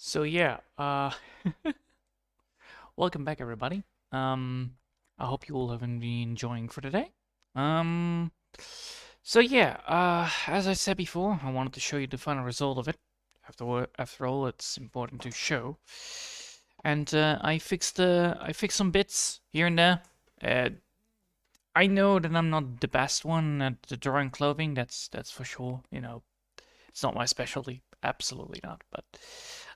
So yeah, welcome back everybody. I hope you all have been enjoying for today. Um, so yeah, as I said before, I wanted to show you the final result of it. After all, it's important to show. And I fixed some bits here and there. Uh, I know that I'm not the best one at the drawing clothing. That's for sure. It's not my specialty. Absolutely not. But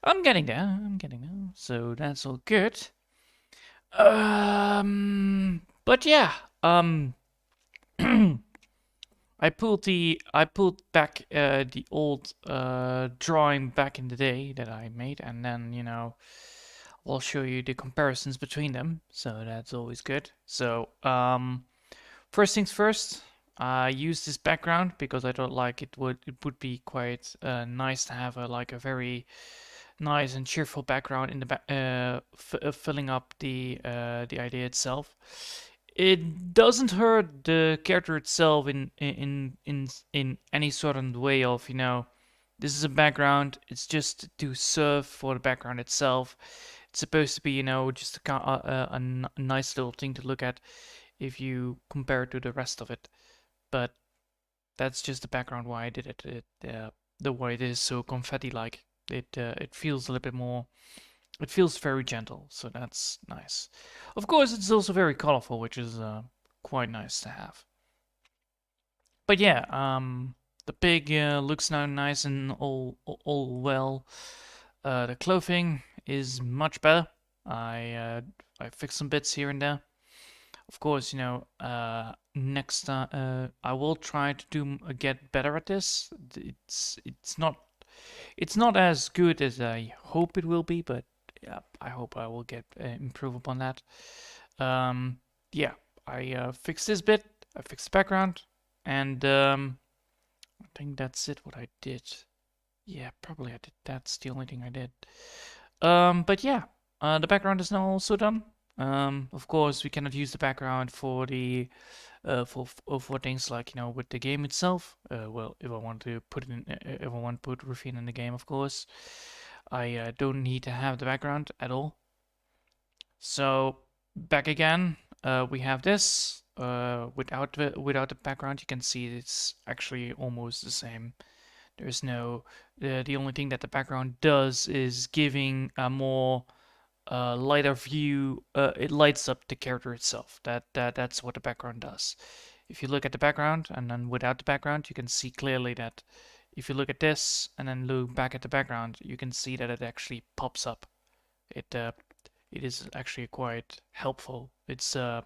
I'm getting there. I'm getting there. So that's all good. But yeah. Um, I pulled back the old drawing back in the day that I made, and then I'll show you the comparisons between them. So that's always good. So first things first. I used this background because I thought like it would be quite nice to have a very nice and cheerful background in the filling up the idea itself. It doesn't hurt the character itself in any sort of way of this is a background. It's just to serve for the background itself. It's supposed to be just a nice little thing to look at if you compare it to the rest of it. But that's just the background why I did it. The way it is so confetti-like. It feels a little bit more. It feels very gentle, so that's nice. Of course, it's also very colorful, which is quite nice to have. But yeah, the pig looks now nice and all well. The clothing is much better. I fixed some bits here and there. Of course, next time I will try to get better at this. It's not as good as I hope it will be, but yeah, I hope I will get improve upon that. Yeah, I fixed this bit. I fixed the background, and I think that's it. What I did. Yeah, probably I did. That's the only thing I did. But yeah, the background is now also done. Of course, we cannot use the background for the for things like with the game itself. Well, if I want to put it in, if I want to put Rufina in the game, of course, I don't need to have the background at all. So back again, we have this without the background. You can see it's actually almost the same. There's no the only thing that the background does is giving a more lighter view. It lights up the character itself. That's what the background does. If you look at the background and then without the background, you can see clearly that if you look at this and then look back at the background, you can see that it actually pops up. It is actually quite helpful. It's a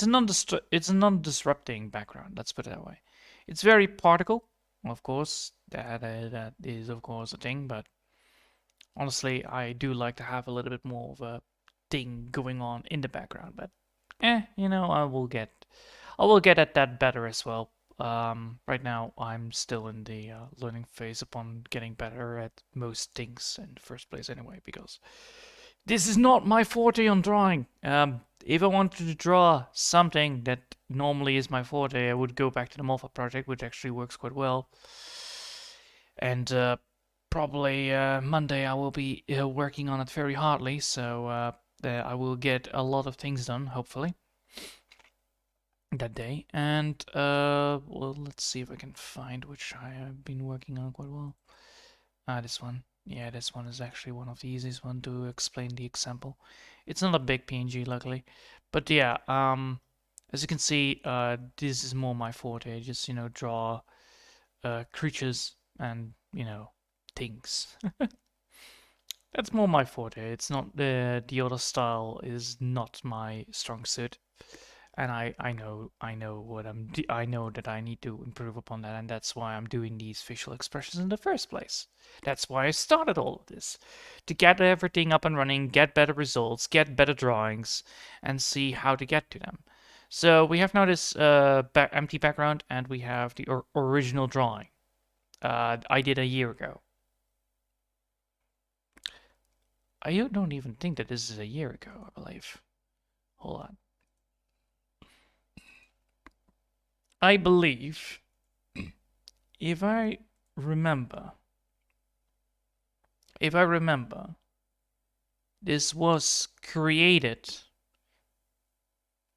non-disrupting background. Let's put it that way. It's very particle, of course. That is of course a thing, but honestly, I do like to have a little bit more of a thing going on in the background. But I will get at that better as well. Right now, I'm still in the learning phase upon getting better at most things in the first place anyway, because this is not my forte on drawing. If I wanted to draw something that normally is my forte, I would go back to the Morpha project, which actually works quite well. And probably Monday I will be working on it very hardly, so I will get a lot of things done, hopefully, that day. And well, let's see if I can find which I have been working on quite well. This one. Yeah, this one is actually one of the easiest one to explain the example. It's not a big PNG, luckily, but yeah. As you can see, this is more my forte. Just draw creatures and things. That's more my forte. It's not the other style is not my strong suit, and I know I know that I need to improve upon that, and that's why I'm doing these facial expressions in the first place. That's why I started all of this, to get everything up and running, get better results, get better drawings, and see how to get to them. So we have now this empty background, and we have the original drawing I did a year ago. I don't even think that this is a year ago, I believe. Hold on. I believe, if I remember, if I remember, this was created.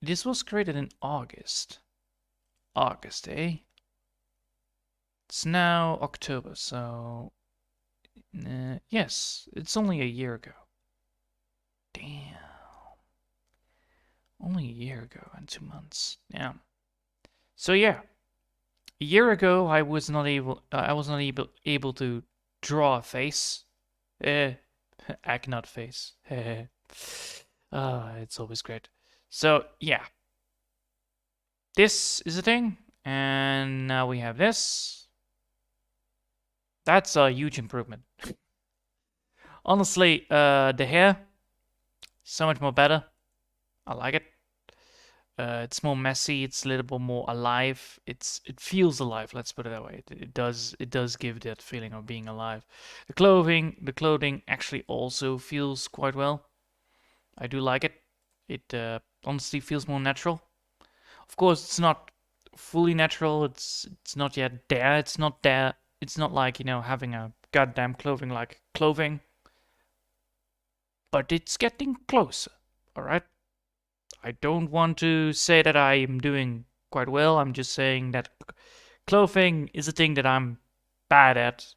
This was created in August. August, eh? It's now October, so yes, it's only a year ago. Damn, only a year ago and 2 months. Yeah. So yeah, a year ago I was not able. I was not able to draw a face. Eh, act not face. It's always great. So yeah, this is a thing, and now we have this. That's a huge improvement. Honestly, the hair, so much more better. I like it. It's more messy. It's a little bit more alive. It feels alive. Let's put it that way. It does give that feeling of being alive. The clothing actually also feels quite well. I do like it. It honestly feels more natural. Of course, it's not fully natural. It's not yet there. It's not there. It's not like having a goddamn clothing like clothing, but it's getting closer. All right. I don't want to say that I am doing quite well. I'm just saying that clothing is a thing that I'm bad at.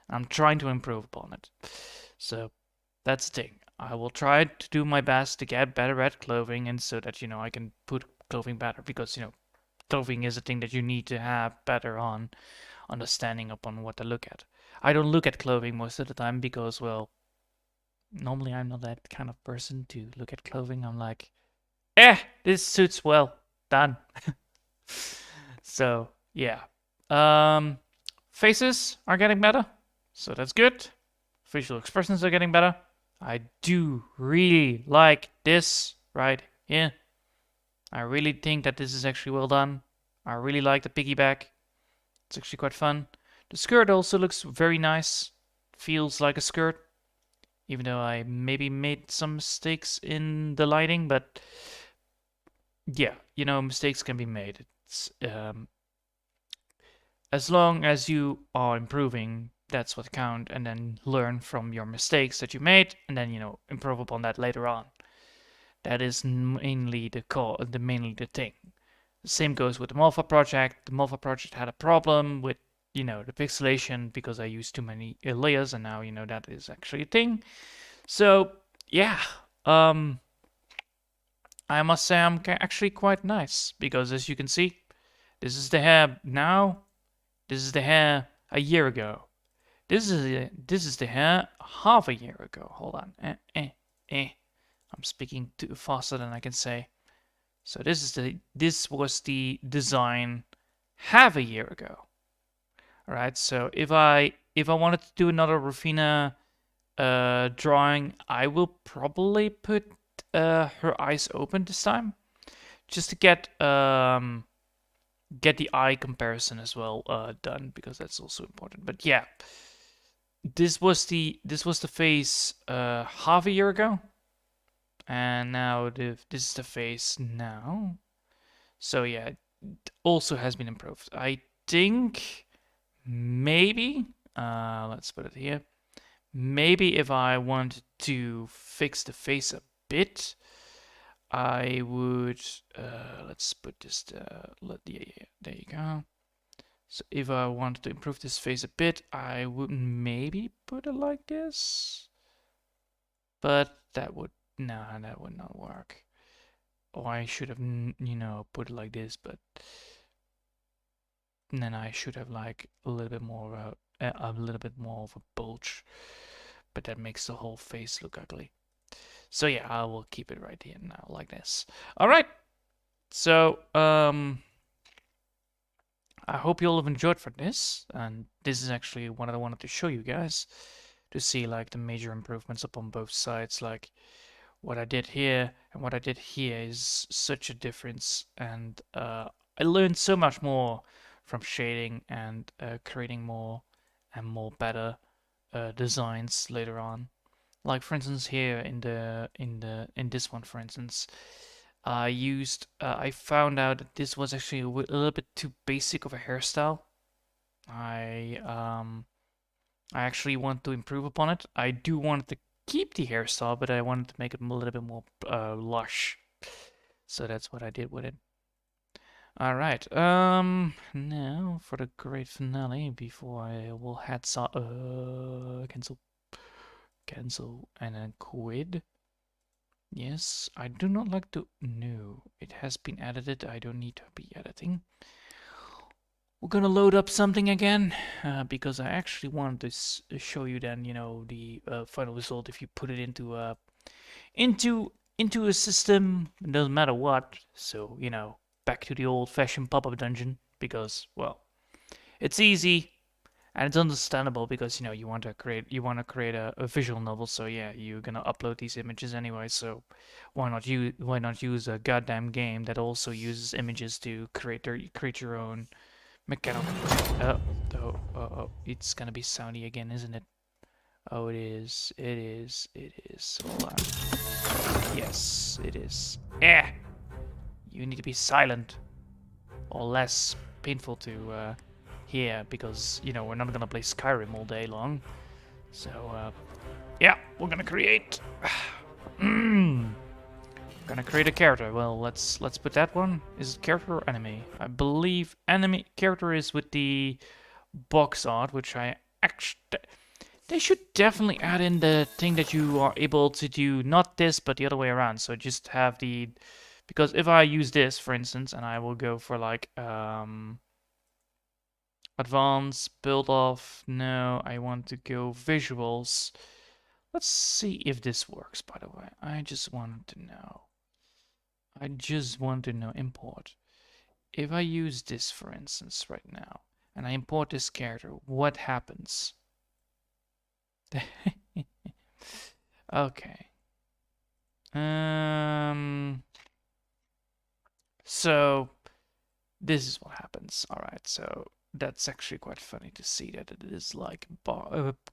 I'm trying to improve upon it. So that's the thing. I will try to do my best to get better at clothing, and so that I can put clothing better, because clothing is a thing that you need to have better on understanding upon what to look at. I don't look at clothing most of the time because, well, normally I'm not that kind of person to look at clothing. I'm like, this suits well. Done. So yeah. Um, Faces are getting better, so that's good. Facial expressions are getting better. I do really like this right here. I really think that this is actually well done. I really like the piggyback. It's actually quite fun. The skirt also looks very nice. Feels like a skirt, even though I maybe made some mistakes in the lighting, but yeah, mistakes can be made. It's as long as you are improving, that's what count, and then learn from your mistakes that you made, and then improve upon that later on. That is mainly the thing. The same goes with the Malfa project. The Malfa project had a problem with the pixelation because I used too many layers, and now that is actually a thing. So yeah, I must say I'm actually quite nice, because as you can see, this is the hair now. This is the hair a year ago. This is the hair half a year ago. Hold on. I'm speaking too faster than I can say. So this was the design half a year ago. All right. So if I wanted to do another Rufina drawing, I will probably put her eyes open this time, just to get the eye comparison as well done, because that's also important. But yeah, this was the face half a year ago, and now this is the face now. So yeah, it also has been improved. I think maybe let's put it here. Maybe if I wanted to fix the face a bit, I would let's put this yeah, there you go. So if I wanted to improve this face a bit, I would maybe put it like this. But that would not work. Or I should have put it like this, but then I should have like a little bit more of a bulge. But that makes the whole face look ugly. So yeah, I will keep it right here now like this. All right. So I hope you all have enjoyed for this, and this is actually what I wanted to show you guys, to see like the major improvements upon both sides. Like what I did here and what I did here is such a difference, and I learned so much more from shading and creating more and more better designs later on. Like for instance here in this one, for instance, I found out that this was actually a little bit too basic of a hairstyle. I I actually want to improve upon it. I do want to keep the hairstyle, but I wanted to make it a little bit more lush. So that's what I did with it. All right. Now for the great finale before I will head cancel, cancel, and then quit. Yes, I do not like to. No, it has been edited. I don't need to be editing. We're gonna load up something again because I actually wanted to show you then, the final result if you put it into a system. It doesn't matter what. So back to the old-fashioned pop-up dungeon because well, it's easy and it's understandable because you want to create a visual novel. So yeah, you're gonna upload these images anyway. So why not use a goddamn game that also uses images to create your own mechanical. It's gonna be soundy again, isn't it? Oh, it is. It is. It is. Hold on. Yes, it is. Eh! You need to be silent or less painful to hear because, we're not gonna play Skyrim all day long. So, yeah, we're gonna create. Gonna create a character. Well, let's put that one. Is it character or enemy? I believe enemy character is with the box art, which I actually they should definitely add in the thing that you are able to do not this but the other way around. So just have the because if I use this for instance and I will go for like advanced build off, no, I want to go visuals. Let's see if this works, by the way. I just want to know import. If I use this for instance right now and I import this character, what happens? Okay. So this is what happens. All right. So that's actually quite funny to see that it is like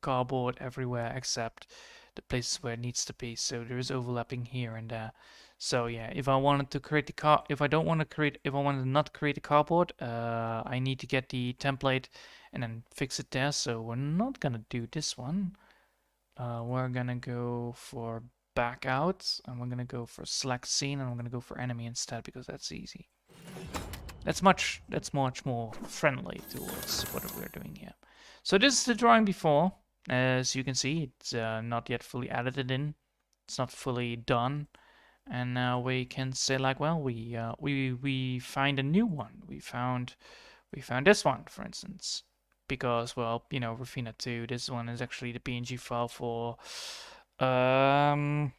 cardboard everywhere except the places where it needs to be. So there is overlapping here and there. So yeah, if I wanted to create if I don't want to create, if I wanted to not create a cardboard, I need to get the template and then fix it there. So we're not gonna do this one. We're gonna go for back out, and we're gonna go for select scene, and we're gonna go for enemy instead because that's easy. That's much more friendly towards what we're doing here. So this is the drawing before. As you can see, it's not yet fully edited in. It's not fully done, and now we can say like, well, we find a new one. We found this one, for instance, because well, Rufina 2. This one is actually the PNG file for um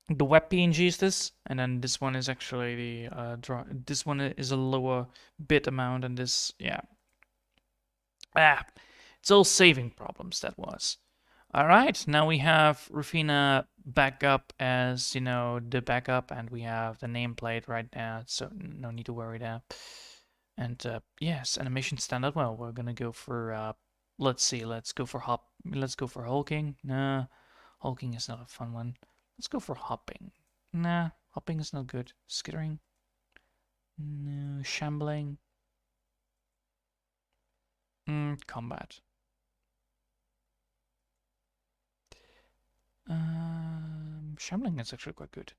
the web PNG is this, and then this one is actually the this one is a lower bit amount, and this, yeah, it's all saving problems. That was. All right, now we have Rufina backup as the backup, and we have the nameplate right now, so no need to worry there. And yes, animation standard. Well, we're gonna go for let's see, let's go for hulking. Nah, hulking is not a fun one. Let's go for hopping. Nah, hopping is not good. Skittering. No, shambling. Combat. Shambling is actually quite good.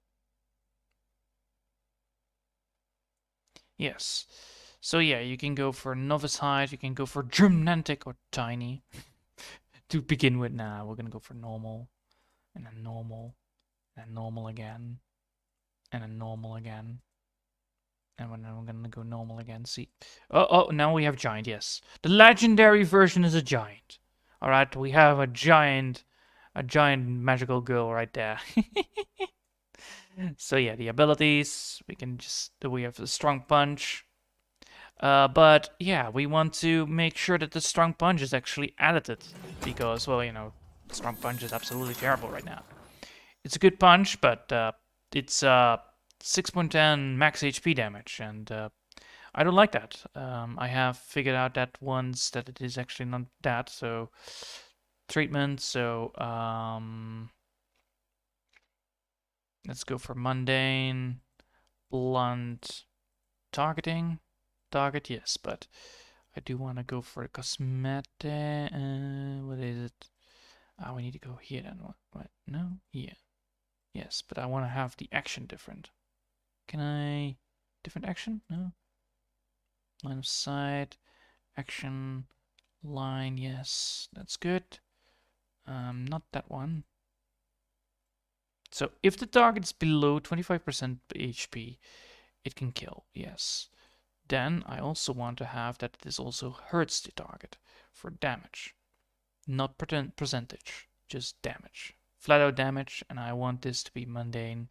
Yes. So yeah, you can go for novice height, you can go for gigantic or tiny. To begin with, now we're gonna go for normal, and then normal, and normal again, and then normal again, and then we're gonna go normal again. See, oh, now we have giant. Yes, the legendary version is a giant. All right, we have a giant magical girl right there. So yeah, the abilities we have the strong punch. But yeah, we want to make sure that the strong punch is actually edited because, well, strong punch is absolutely terrible right now. It's a good punch, but it's 6.10 max HP damage, and I don't like that. I have figured out that once that it is actually not that. So treatment. So let's go for mundane, blunt, targeting. Target, yes, but I do want to go for a cosmetic. What is it? Ah, we need to go here then. What? No? Here. Yes, but I want to have the action different. Can I... Different action? No? Line of sight. Action. Line. Yes, that's good. Not that one. So if the target is below 25% HP, it can kill. Yes. Then I also want to have that this also hurts the target for damage. Not percentage, just damage. Flat out damage, and I want this to be mundane,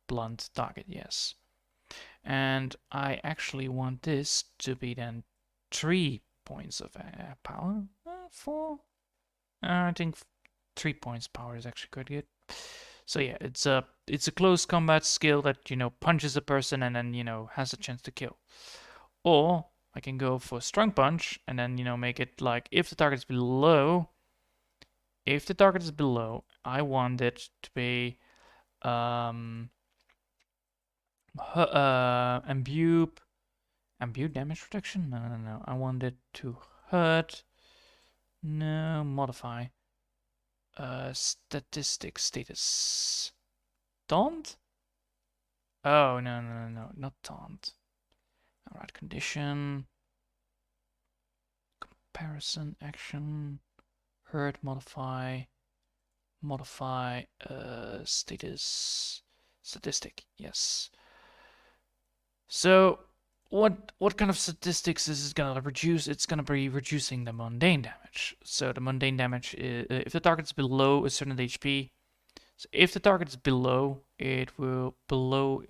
blunt target, yes. And I actually want this to be then 3 points of power. 4? I think 3 points power is actually quite good. So yeah, it's a close combat skill that, you know, punches a person and then, you know, has a chance to kill. Or I can go for strong punch and then, you know, make it like if the target is below, I want it to be imbue damage reduction. No. I want it to hurt. No, modify. Statistics status. Taunt? Oh, no, not taunt. Alright, condition. Comparison, action. Hurt, modify. Status. Statistic, yes. So, what kind of statistics is it gonna reduce? It's gonna be reducing the mundane damage. So the mundane damage is, if the target is below a certain HP, so if the target is below, it will below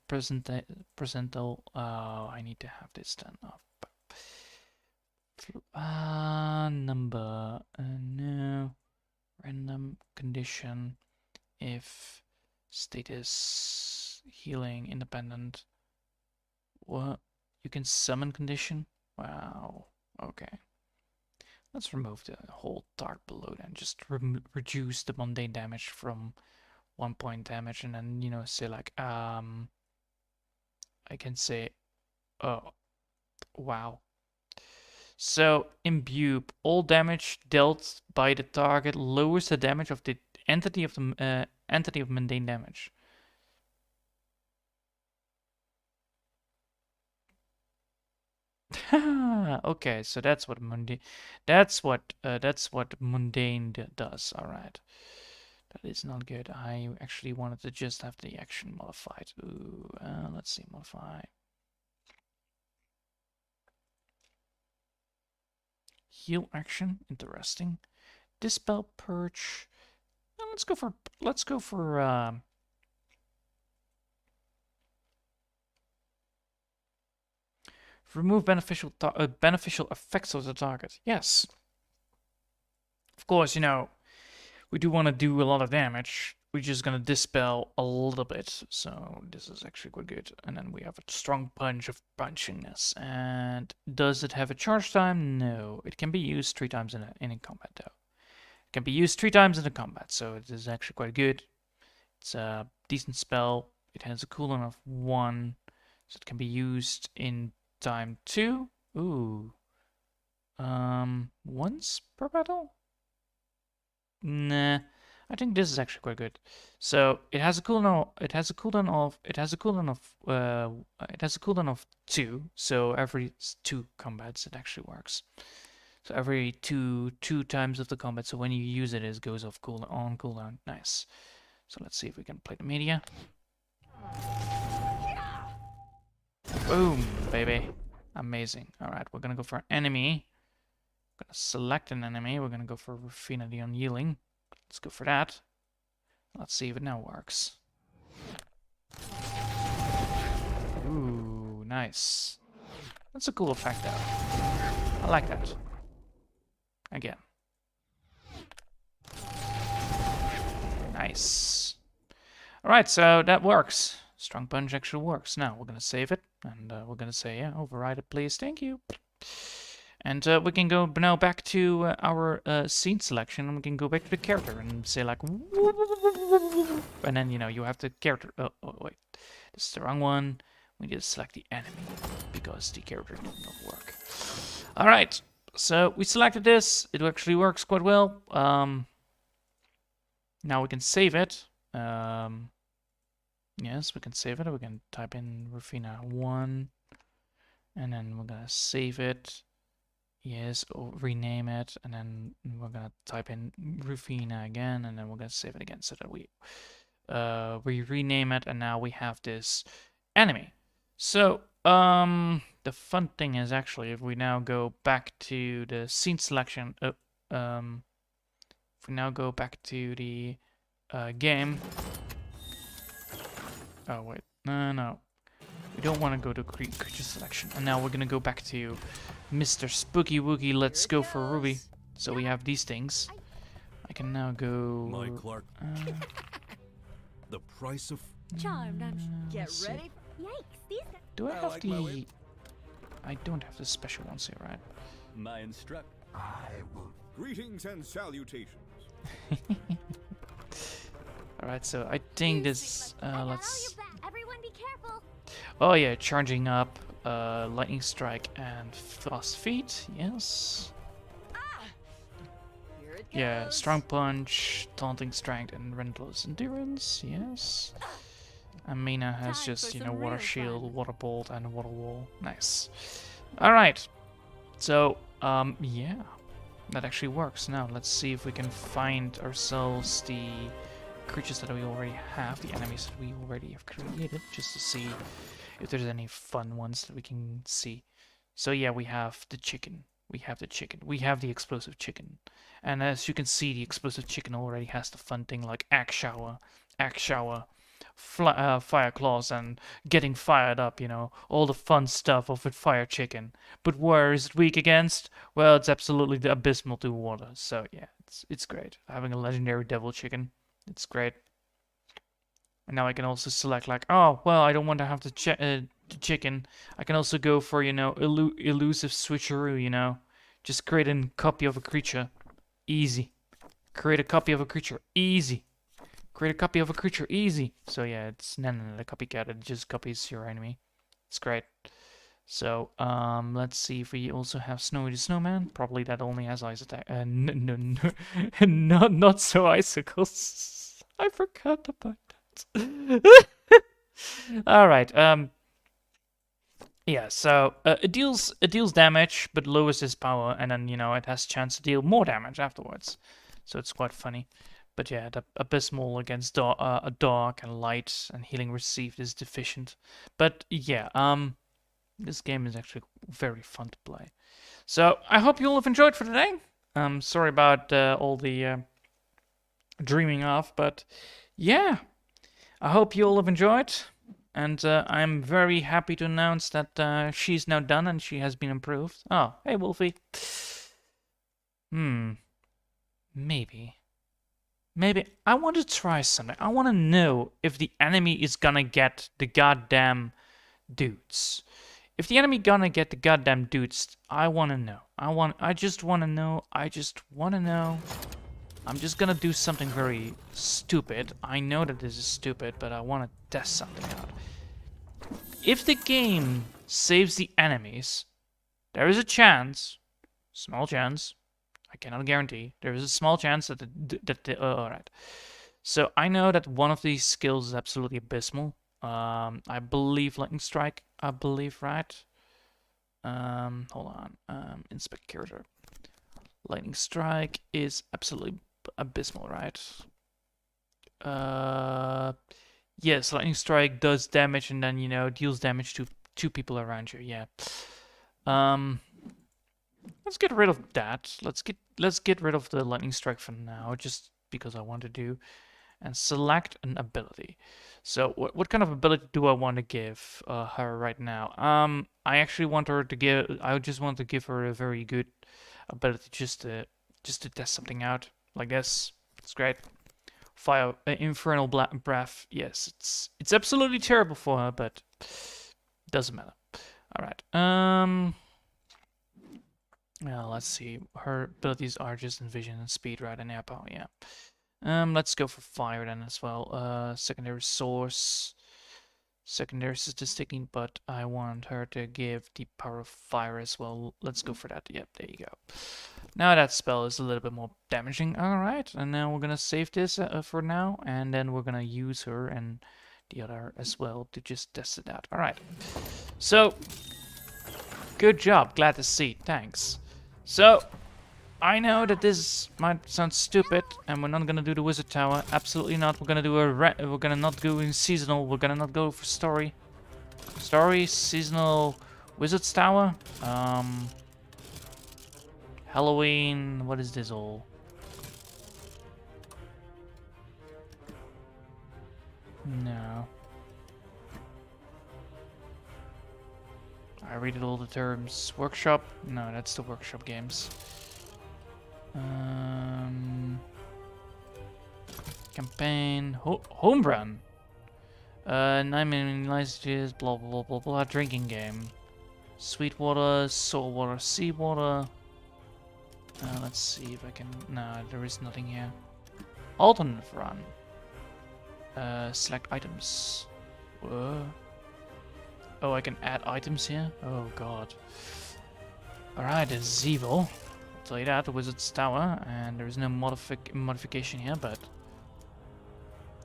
percentile. I need to have this done off. Number no random condition if status healing independent. What? You can summon condition? Wow. Okay. Let's remove the whole target below then. Just reduce the mundane damage from 1 point damage and then, you know, say like, I can say, oh, wow. So, imbue, all damage dealt by the target lowers the damage of the entity of the entity of mundane damage. Okay, so that's what mundane. That's what mundane does. All right, that is not good. I actually wanted to just have the action modified. Ooh, let's see, modify. Heal action, interesting. Dispel, purge. Let's go for remove beneficial effects of the target. Yes. Of course, you know, we do want to do a lot of damage. We're just gonna dispel a little bit. So this is actually quite good. And then we have a strong punch of punchingness. And does it have a charge time? No. It can be used 3 times in a combat though. It can be used 3 times in a combat, so it is actually quite good. It's a decent spell. It has a cooldown of 1. So it can be used in time 2. Ooh. Once per battle? Nah. I think this is actually quite good. So it has a cooldown. It has a cooldown of 2. So every 2 combats it actually works. So every two times of the combat. So when you use it, it goes off cooldown. Nice. So let's see if we can play the media. Boom, baby. Amazing. All right, we're gonna go for an enemy. We're gonna select an enemy. We're gonna go for Rufina the Unyielding. Let's go for that. Let's see if it now works. Ooh, nice. That's a cool effect, though. I like that. Again. Nice. Alright, so that works. Strong punch actually works. Now we're gonna save it, and we're gonna say, yeah, override it, please. Thank you. And we can go now back to our scene selection, and we can go back to the character and say like, and then, you know, you have the character. Oh, wait, this is the wrong one. We need to select the enemy because the character did not work. All right, so we selected this. It actually works quite well. Now we can save it. Yes, we can save it. We can type in Rufina 1, and then we're gonna save it. Yes, or rename it, and then we're gonna type in Rufina again, and then we're gonna save it again so that we rename it, and now we have this enemy. So the fun thing is actually if we now go back to the scene selection, if we now go back to the game. Oh wait, no. We don't want to go to creature selection. And now we're gonna go back to Mr. Spooky Woogie. Let's go for Ruby. So we have these things. I can now go. My Clark. The price of Charmed, I'm Get let's ready. Yikes, these guys. Do I I have like my whip. I don't have the special ones here, right? my instruct. Greetings and salutations. Alright, so I think this let's Everyone be careful. oh yeah, charging up lightning strike and fast feet, yes. Here it goes. Yeah, strong punch, taunting strength, and relentless endurance, yes. And Mina has Time just, for you know, some water real shield, fun. water bolt, and water wall. Nice. Alright. So, yeah. That actually works. Now, let's see if we can find ourselves the creatures that we already have, the enemies that we already have created, just to see if there's any fun ones that we can see. So yeah, we have the chicken. We have the chicken. We have the explosive chicken. And as you can see, the explosive chicken already has the fun thing like axe shower, fire claws, and getting fired up, you know, all the fun stuff of a fire chicken. But where is it weak against? Well, it's absolutely abysmal to water. So yeah, it's great. Having a legendary devil chicken, it's great. And now I can also select like, oh, well, I don't want to have the chicken. I can also go for, you know, elusive switcheroo, you know. Just create a copy of a creature. Easy. Create a copy of a creature. Easy. Create a copy of a creature. Easy. So yeah, it's the copycat. It just copies your enemy. It's great. So, let's see if we also have Snowy the Snowman. Probably that only has ice attack. No, not so icicles. I forgot about that. All right. Yeah. So it deals damage, but lowers its power, and then you know it has a chance to deal more damage afterwards. So it's quite funny. But yeah, the abysmal against dark and light and healing received is deficient. But yeah, this game is actually very fun to play. So I hope you all have enjoyed for today. Sorry about all the dreaming off, but yeah, I hope you all have enjoyed. And I'm very happy to announce that she's now done and she has been improved. Oh, hey Wolfie. Maybe I want to try something. I want to know if the enemy is gonna get the goddamn dudes. If the enemy gonna get the goddamn dudes, I want to know. I just want to know. I'm just gonna do something very stupid. I know that this is stupid, but I want to test something out. If the game saves the enemies, there is a chance, small chance, I cannot guarantee, there is a small chance that alright. So I know that one of these skills is absolutely abysmal. I believe Lightning Strike, right? Hold on. Inspect character. Lightning Strike is absolutely abysmal, right? Yes, Lightning Strike does damage and then, you know, deals damage to 2 people around you. Yeah. Let's get rid of that. Let's get rid of the Lightning Strike for now, just because I want to do, and select an ability. So what kind of ability do I want to give her right now? I actually want her to give. I just want to give her a very good ability, just to test something out. Like this, it's great. Fire, infernal breath. Yes, it's absolutely terrible for her, but doesn't matter. All right. Well, let's see. Her abilities are just in vision and speed, right? And air power, yeah. Let's go for fire then as well. Secondary source. secondary statistic, but I want her to give the power of fire as well. Let's go for that. Yep, there you go. Now that spell is a little bit more damaging. Alright, and now we're gonna save this for now, and then we're gonna use her and the other as well to just test it out. Alright, so good job, glad to see, thanks. So, I know that this might sound stupid, and we're not gonna do the wizard tower. Absolutely not. We're gonna do we're gonna not go in seasonal. We're gonna not go for story. Story, seasonal, wizard's tower. Halloween. What is this all? No. I read all the terms. Workshop. No, that's the workshop games. Campaign, home run. 9 million licenses, blah blah blah blah blah. Drinking game. Sweet water, salt water, seawater. Let's see if I can. No, there is nothing here. Alternate run. Select items. Whoa. Oh, I can add items here. Oh god. Alright, this is evil. I'll tell you that, the Wizard's Tower, and there is no modification here, but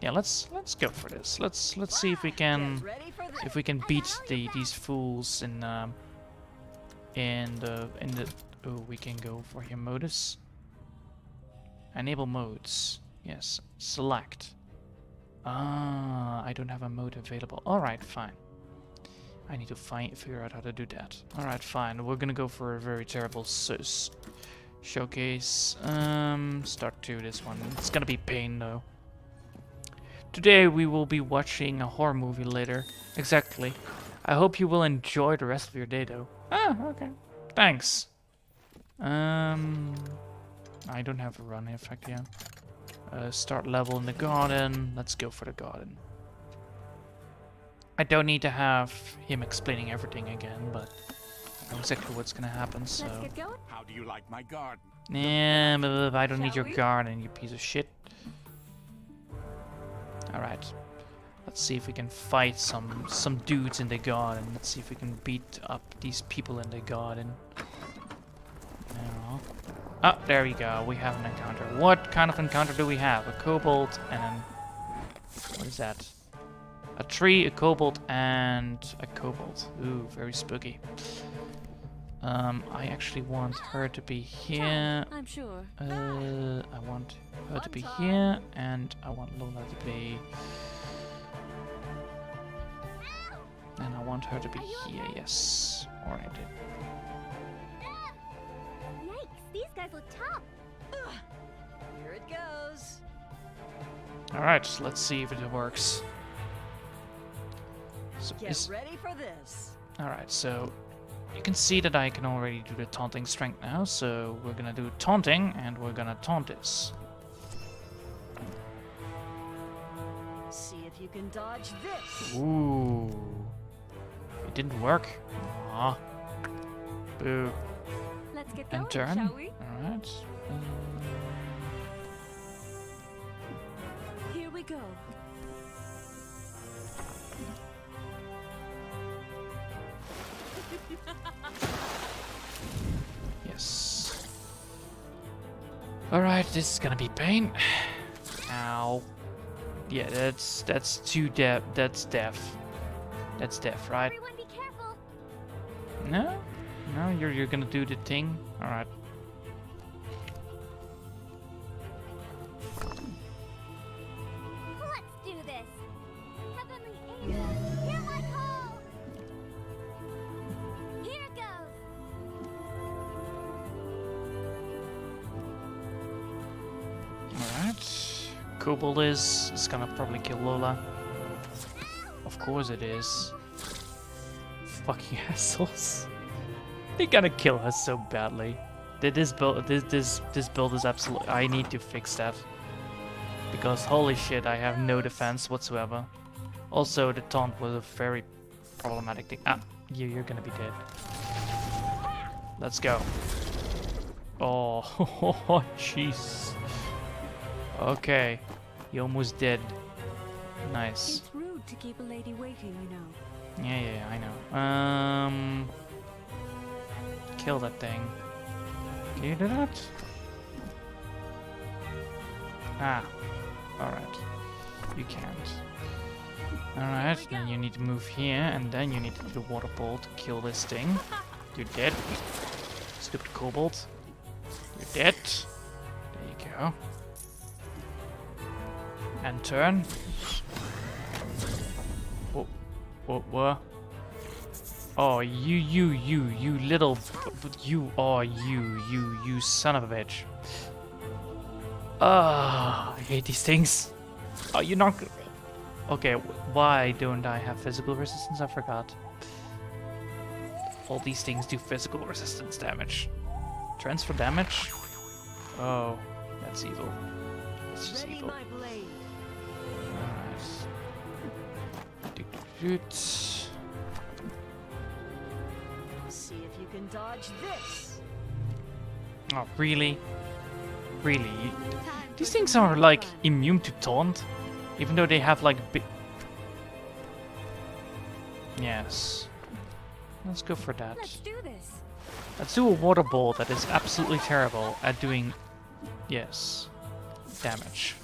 yeah, let's go for this. Let's see if we can beat these fools in the oh, we can go for here modus. Enable modes. Yes, select. Ah, I don't have a mode available. All right, fine. I need to figure out how to do that. Alright, fine. We're gonna go for a very terrible showcase. Start to this one. It's gonna be pain though. Today we will be watching a horror movie later. Exactly. I hope you will enjoy the rest of your day though. Ah, okay. Thanks. I don't have a run effect yet. Start level in the garden. Let's go for the garden. I don't need to have him explaining everything again, but I know exactly what's gonna happen, so... Let's get going. How do you like my garden? Yeah, but I don't need your Shall we? garden, you piece of shit. Alright. Let's see if we can fight some dudes in the garden. Let's see if we can beat up these people in the garden. No. Oh, there we go. We have an encounter. What kind of encounter do we have? A kobold and... What is that? A tree, a kobold, and a kobold. Ooh, very spooky. I actually want her to be here. I'm sure. I want her to be here, and I want Lola to be... And I want her to be here, yes. Alright. Yikes, these guys look tough. Here it goes. Alright, let's see if it works. So Get ready for this. Alright, so you can see that I can already do the taunting strength now, so we're gonna do taunting, and we're gonna taunt this. See if you can dodge this. Ooh. It didn't work. Aw. Boo. Let's get going, And turn. shall we? Alright. Here we go. Yes. Alright, this is gonna be pain. Ow. Yeah, that's too deaf. That's deaf. That's deaf, right? Everyone be careful. No? No, you're gonna do the thing? Alright. Let's do this. Heavenly angels, hear my call. Here it goes. Alright. Kobold is gonna probably kill Lola. Of course it is. Fucking assholes. They're gonna kill us so badly. This build is absolutely... I need to fix that. Because holy shit, I have no defense whatsoever. Also, the taunt was a very problematic thing. Ah, you're gonna be dead. Let's go. Oh, jeez. Okay, you almost dead. Nice. It's rude to keep a lady waiting, you know. Yeah, I know. Kill that thing. Can you do that? Ah, alright. You can't. Alright, then you need to move here, and then you need to do the water ball to kill this thing. You're dead. Stupid kobold. You're dead. There you go. And turn. What? Oh, you little, you son of a bitch. Ah, I hate these things. Oh, you're not. Okay, why don't I have physical resistance? I forgot. All these things do physical resistance damage. Transfer damage? Oh, that's evil. It's just Ready evil. my blade. Alright. See if you can dodge this. Oh, really? Really? Time These for things some are more like fun. immune to taunt, even though they have like big. Yes. Let's go for that. Let's do this. Let's do a water ball that is absolutely terrible at doing, yes, damage.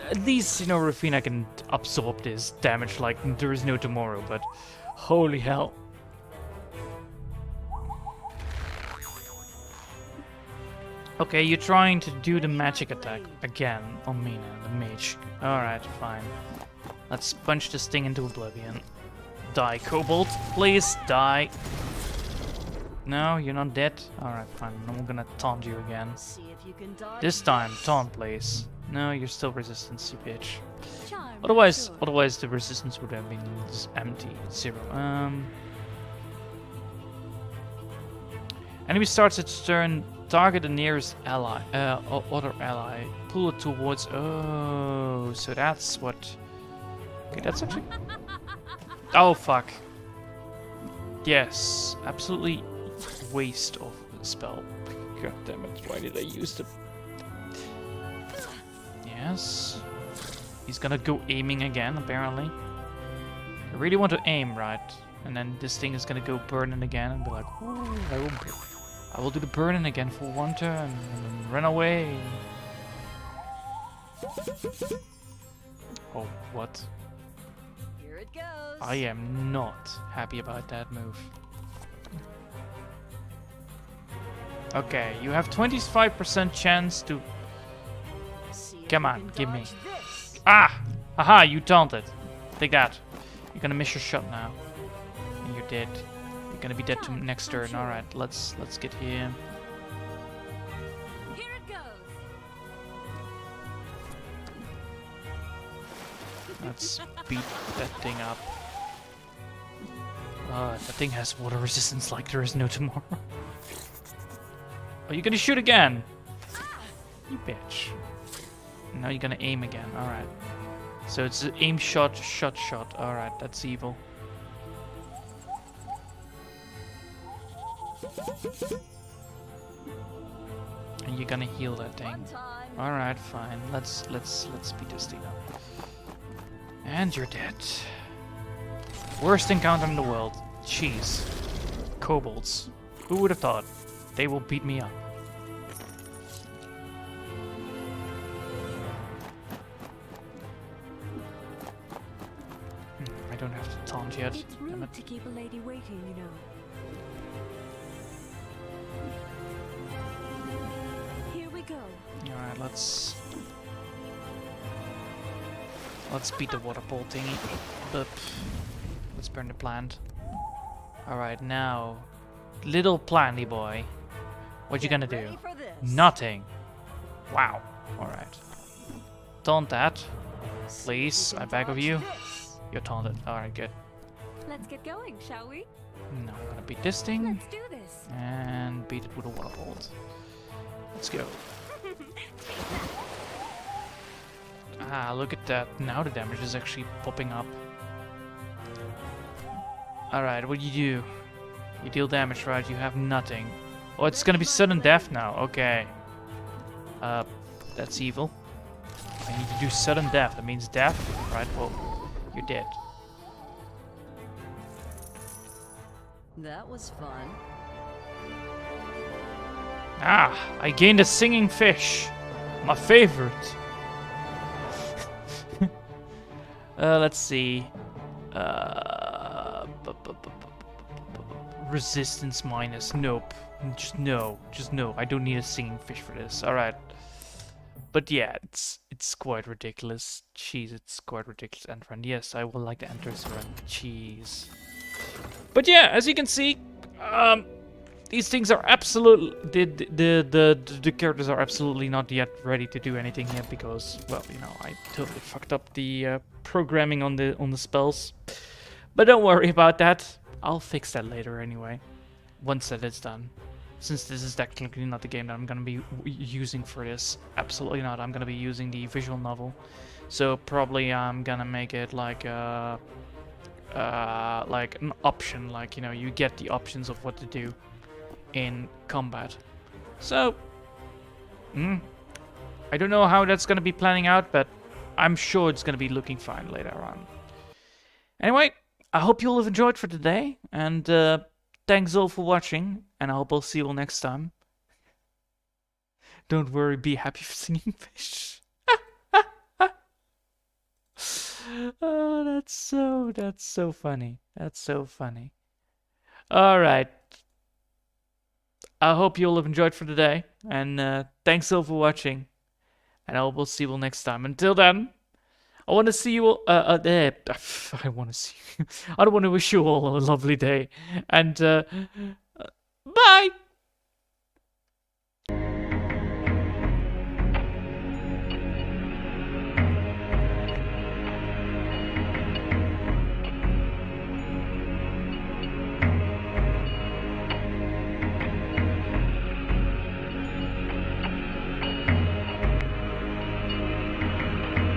At least, you know, Rufina can absorb this damage like there is no tomorrow, but holy hell. Okay, you're trying to do the magic attack again on Mina, the mage. Alright, fine. Let's punch this thing into oblivion. Die, kobold. Please, die. No, you're not dead? Alright, fine. I'm gonna taunt you again. See if you can dodge This time, this. taunt, please. No, you're still resistance, you bitch. Charm. Otherwise, sure. otherwise the resistance would have been just empty, 0. Enemy starts its turn. Target the nearest ally, other ally. Pull it towards. Oh, so that's what. Okay, that's actually. Oh fuck. Yes, absolutely waste of the spell. God damn it! Why did I use the? Yes. He's gonna go aiming again, apparently. I really want to aim, right? And then this thing is gonna go burning again and be like, "Ooh, I will do the burning again for one turn and then run away." Oh, what? Here it goes. I am not happy about that move. Okay, you have 25% chance to. See if Come you on, can give me. dodge this. Ah! Aha, you taunted. Take that. You're gonna miss your shot now. And you're dead. You're gonna be dead to next turn. Alright, let's get here. Here it goes. Let's beat that thing up. That thing has water resistance like there is no tomorrow. Oh, you're gonna shoot again! You bitch. Now you're gonna aim again. Alright. So it's an aim shot, shot. Alright, that's evil. And you're gonna heal that thing. One time. Alright, fine. Let's beat this thing up. And you're dead. Worst encounter in the world. Jeez. Kobolds. Who would have thought? They will beat me up. I don't have to taunt yet. It's Damn rude it. to keep a lady waiting, you know. Here we go. Alright, let's beat the water ball thingy. But let's burn the plant. Alright, now little planty boy. What you gonna do? Ready for this. Nothing. Wow. Alright. Taunt that. See if Please, can I beg of dodge you. this. You're taunted. Alright, good. Let's get going, shall we? Now I'm gonna beat this thing. Let's do this. And beat it with a water bolt. Let's go. Ah, look at that. Now the damage is actually popping up. Alright, what do you do? You deal damage, right? You have nothing. Oh, it's gonna be sudden death now. Okay. Uh, that's evil. I need to do sudden death. That means death, right? Well, you're dead. That was fun. Ah, I gained a singing fish. My favorite. Let's see. Resistance minus. Nope. Just no. Just no. I don't need a singing fish for this. Alright. But yeah, it's quite ridiculous. Jeez, it's quite ridiculous end run. Yes, I will like the enters run. Jeez. But yeah, as you can see, these things are absolutely the characters are absolutely not yet ready to do anything yet because, well, you know, I totally fucked up the programming on the spells. But don't worry about that. I'll fix that later anyway, once that is done. Since this is technically not the game that I'm gonna be using for this, absolutely not. I'm gonna be using the visual novel, so probably I'm gonna make it like an option, like, you know, you get the options of what to do in combat. So, I don't know how that's gonna be planning out, but I'm sure it's gonna be looking fine later on. Anyway, I hope you all have enjoyed for today, and thanks all for watching, and I hope I'll see you all next time. Don't worry, be happy for singing fish. Oh, that's so funny. That's so funny. Alright. I hope you all have enjoyed for today, and thanks all for watching, and I hope we'll see you all next time. Until then, I want to see you all, I want to see you. I don't want to wish you all a lovely day, and bye!